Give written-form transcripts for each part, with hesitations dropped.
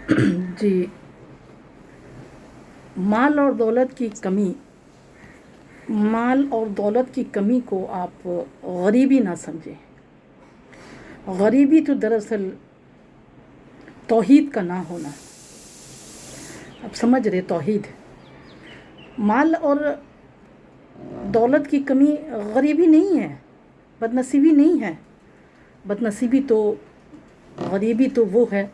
جی، مال اور دولت کی کمی، مال اور دولت کی کمی کو آپ غریبی نہ سمجھیں۔ غریبی تو دراصل توحید کا نہ ہونا۔ آپ سمجھ رہے توحید، مال اور دولت کی کمی غریبی نہیں ہے، بدنصیبی نہیں ہے۔ بدنصیبی تو، غریبی تو وہ ہے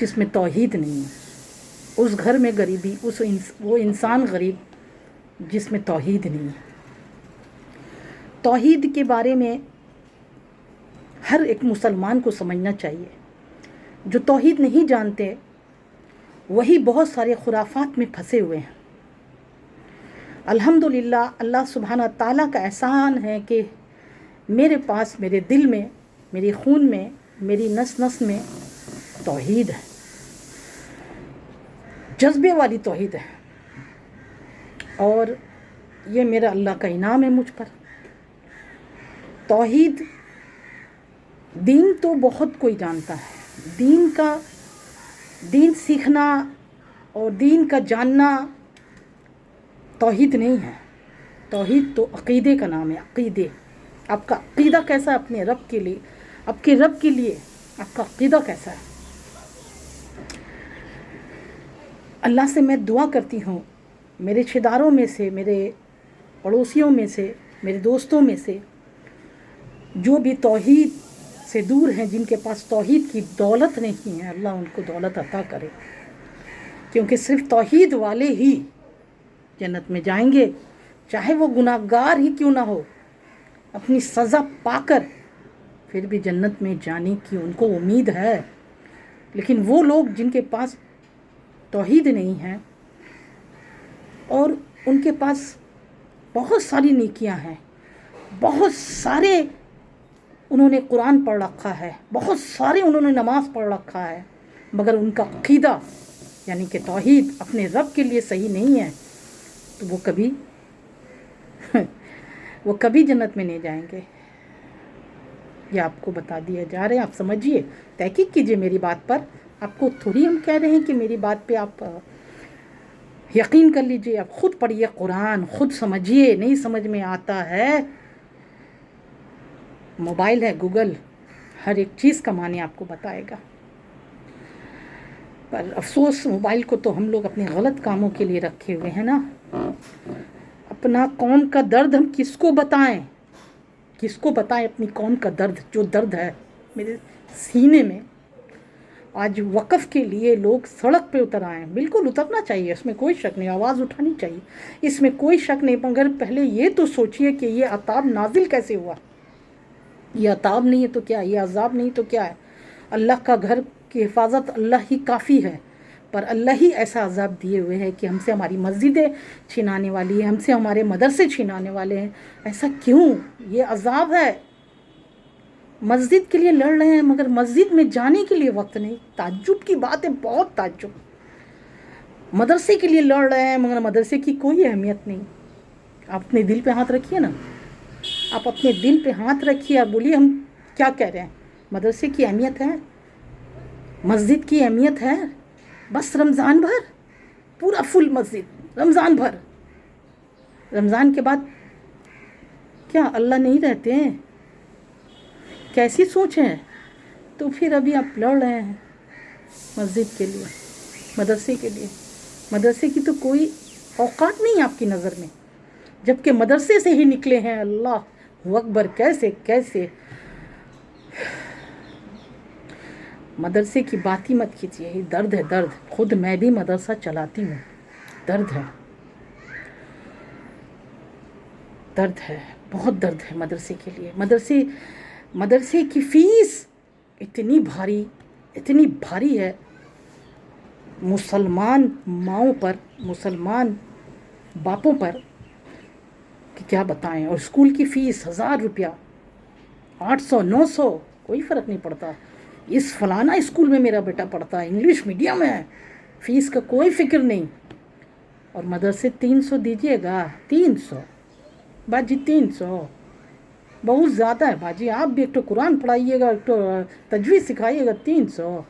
جس میں توحید نہیں ہے، اس گھر میں غریبی، وہ انسان غریب جس میں توحید نہیں ہے۔ توحید کے بارے میں ہر ایک مسلمان کو سمجھنا چاہیے۔ جو توحید نہیں جانتے وہی بہت سارے خرافات میں پھنسے ہوئے ہیں۔ الحمدللہ اللہ سبحانہ تعالیٰ کا احسان ہے کہ میرے پاس، میرے دل میں، میرے خون میں، میری نس نس میں توحید ہے، جذبے والی توحید ہے، اور یہ میرا اللہ کا انعام ہے مجھ پر۔ توحید، دین تو بہت کوئی جانتا ہے، دین سیکھنا اور دین کا جاننا توحید نہیں ہے۔ توحید تو عقیدے کا نام ہے، عقیدے۔ آپ کا عقیدہ کیسا ہے اپنے رب کے لیے، آپ کے رب کے لیے آپ کا عقیدہ کیسا ہے؟ اللہ سے میں دعا کرتی ہوں، میرے رشتہ داروں میں سے، میرے پڑوسیوں میں سے، میرے دوستوں میں سے جو بھی توحید سے دور ہیں، جن کے پاس توحید کی دولت نہیں ہے، اللہ ان کو دولت عطا کرے، کیونکہ صرف توحید والے ہی جنت میں جائیں گے، چاہے وہ گناہ گار ہی کیوں نہ ہو، اپنی سزا پا کر پھر بھی جنت میں جانے کی ان کو امید ہے۔ لیکن وہ لوگ جن کے پاس توحید نہیں ہے اور ان کے پاس بہت ساری نیکیاں ہیں، بہت سارے انہوں نے قرآن پڑھ رکھا ہے، بہت سارے انہوں نے نماز پڑھ رکھا ہے، مگر ان کا عقیدہ یعنی کہ توحید اپنے رب کے لیے صحیح نہیں ہے، تو وہ کبھی جنت میں نہیں جائیں گے۔ یہ آپ کو بتا دیا جا رہا ہے، آپ سمجھیے، تحقیق کیجئے میری بات پر۔ آپ کو تھوڑی ہم کہہ رہے ہیں کہ میری بات پہ آپ یقین کر لیجئے، آپ خود پڑھیے قرآن، خود سمجھیے، نہیں سمجھ میں آتا ہے، موبائل ہے، گوگل ہر ایک چیز کا معنی آپ کو بتائے گا۔ پر افسوس، موبائل کو تو ہم لوگ اپنے غلط کاموں کے لیے رکھے ہوئے ہیں نا۔ اپنا قوم کا درد ہم کس کو بتائیں، کس کو بتائیں اپنی قوم کا درد، جو درد ہے میرے سینے میں۔ آج وقف کے لیے لوگ سڑک پہ اتر آئے ہیں، بالکل اترنا چاہیے، اس میں کوئی شک نہیں، آواز اٹھانی چاہیے، اس میں کوئی شک نہیں، مگر پہلے یہ تو سوچئے کہ یہ عذاب نازل کیسے ہوا۔ یہ عذاب نہیں ہے تو کیا، یہ عذاب نہیں تو کیا ہے؟ اللہ کا گھر کی حفاظت اللہ ہی کافی ہے، پر اللہ ہی ایسا عذاب دیے ہوئے ہے کہ ہم سے ہماری مسجدیں چھنانے والی ہے، ہم سے ہمارے مدرسے چھنانے والے ہیں۔ ایسا کیوں؟ یہ عذاب ہے۔ مسجد کے لیے لڑ رہے ہیں مگر مسجد میں جانے کے لیے وقت نہیں۔ تعجب کی بات ہے، بہت تعجب۔ مدرسے کے لیے لڑ رہے ہیں مگر مدرسے کی کوئی اہمیت نہیں۔ آپ اپنے دل پہ ہاتھ رکھیے نا، آپ اپنے دل پہ ہاتھ رکھیے اور بولیے ہم کیا کہہ رہے ہیں۔ مدرسے کی اہمیت ہے، مسجد کی اہمیت ہے، بس رمضان بھر پورا فل مسجد، رمضان بھر۔ رمضان کے بعد کیا اللہ نہیں رہتے ہیں؟ کیسی سوچ ہے؟ تو پھر ابھی آپ لڑ رہے ہیں مسجد کے لیے، مدرسے کے لیے۔ مدرسے کی تو کوئی اوقات نہیں آپ کی نظر میں، جبکہ مدرسے سے ہی نکلے ہیں۔ اللہ اکبر، کیسے کیسے! مدرسے کی بات ہی مت کیجیے، درد ہے، درد۔ خود میں بھی مدرسہ چلاتی ہوں، درد ہے، درد ہے، بہت درد ہے مدرسے کے لیے۔ مدرسے کی فیس اتنی بھاری ہے مسلمان ماؤں پر، مسلمان باپوں پر، کہ کیا بتائیں۔ اور اسکول کی فیس 1000 روپیہ، 800، 900، کوئی فرق نہیں پڑتا۔ اس فلانا اسکول میں میرا بیٹا پڑھتا ہے، انگلش میڈیم ہے، فیس کا کوئی فکر نہیں۔ اور مدرسے 300 دیجیے گا، 300 باجی، 300 بہت زیادہ ہے باجی۔ آپ بھی ایک تو قرآن پڑھائیے گا، ایک تو تجوید سکھائیے گا، 300